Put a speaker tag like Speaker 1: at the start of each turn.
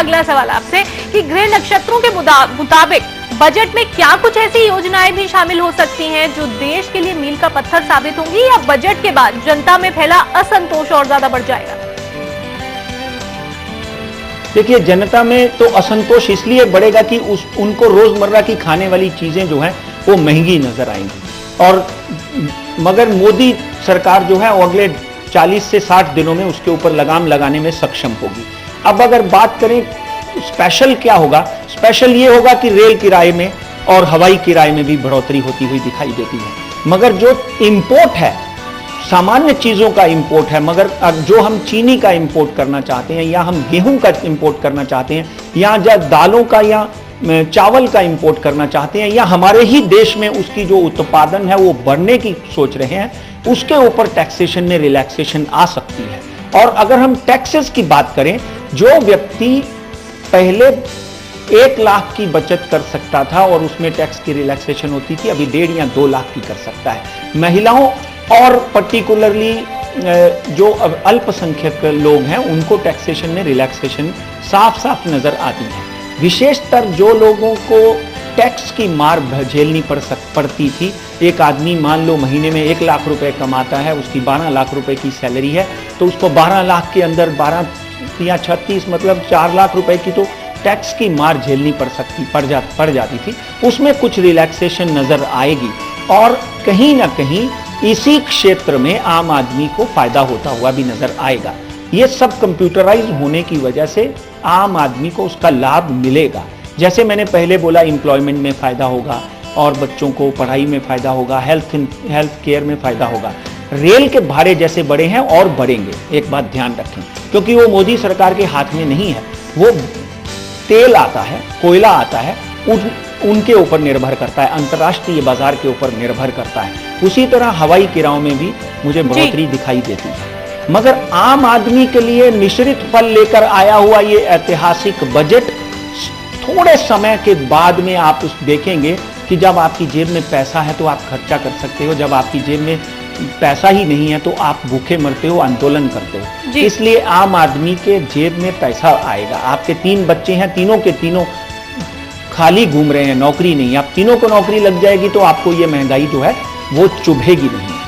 Speaker 1: अगला सवाल आपसे कि ग्रह नक्षत्रों के मुताबिक बजट में क्या कुछ ऐसी योजनाएं भी शामिल हो सकती हैं जो देश के लिए मील का पत्थर साबित होंगी, या बजट के बाद जनता में फैला असंतोष और ज्यादा बढ़ जाएगा?
Speaker 2: देखिए, जनता में तो असंतोष इसलिए बढ़ेगा कि उनको रोजमर्रा की खाने वाली चीजें जो हैं वो महंगी नजर आएंगी, और मगर मोदी सरकार जो है वो अगले 40 से 60 दिनों में उसके ऊपर लगाम लगाने में सक्षम होगी। अब अगर बात करें स्पेशल क्या होगा, स्पेशल ये होगा कि रेल किराए में और हवाई किराए में भी बढ़ोतरी होती हुई दिखाई देती है। मगर जो इंपोर्ट है, सामान्य चीजों का इंपोर्ट है, मगर जो हम चीनी का इंपोर्ट करना चाहते हैं, या हम गेहूं का इंपोर्ट करना चाहते हैं, या दालों का या चावल का इंपोर्ट करना चाहते हैं, या हमारे ही देश में उसकी जो उत्पादन है वो बढ़ने की सोच रहे हैं, उसके ऊपर टैक्सेशन में रिलैक्सेशन आ सकती है। और अगर हम टैक्सेस की बात करें, जो व्यक्ति पहले 1 लाख की बचत कर सकता था और उसमें टैक्स की रिलैक्सेशन होती थी, अभी 1.5 या 2 लाख की कर सकता है। महिलाओं और पर्टिकुलरली जो अल्पसंख्यक लोग हैं उनको टैक्सेशन में रिलैक्सेशन साफ साफ नजर आती है। विशेषतर जो लोगों को टैक्स की मार झेलनी पड़ती थी, एक आदमी मान लो महीने में 1 लाख रुपए कमाता है, उसकी 12 लाख रुपए की सैलरी है, तो उसको 12 लाख के अंदर 12 या 36 मतलब 4 लाख रुपए की तो टैक्स की मार झेलनी पड़ जाती थी। उसमें कुछ रिलैक्सेशन नजर आएगी, और कहीं ना कहीं इसी क्षेत्र में आम आदमी को फायदा होता हुआ भी नजर आएगा। ये सब कंप्यूटराइज होने की वजह से आम आदमी को उसका लाभ मिलेगा। जैसे मैंने पहले बोला, एम्प्लॉयमेंट में फायदा होगा, और बच्चों को पढ़ाई में फायदा होगा, हेल्थ केयर में फायदा होगा। रेल के भाड़े जैसे बढ़े हैं और बढ़ेंगे, एक बात ध्यान रखें, क्योंकि वो मोदी सरकार के हाथ में नहीं है। वो तेल आता है, कोयला आता है, उनके ऊपर निर्भर करता है, अंतर्राष्ट्रीय बाजार के ऊपर निर्भर करता है। उसी तरह हवाई किरायों में भी मुझे बढ़ोतरी दिखाई देती है। मगर आम आदमी के लिए मिश्रित फल लेकर आया हुआ ये ऐतिहासिक बजट, थोड़े समय के बाद में आप देखेंगे कि जब आपकी जेब में पैसा है तो आप खर्चा कर सकते हो, जब आपकी जेब में पैसा ही नहीं है तो आप भूखे मरते हो, आंदोलन करते हो। इसलिए आम आदमी के जेब में पैसा आएगा। आपके 3 बच्चे हैं, तीनों के तीनों खाली घूम रहे हैं, नौकरी नहीं। आप तीनों को नौकरी लग जाएगी तो आपको ये महंगाई जो है वो चुभेगी नहीं।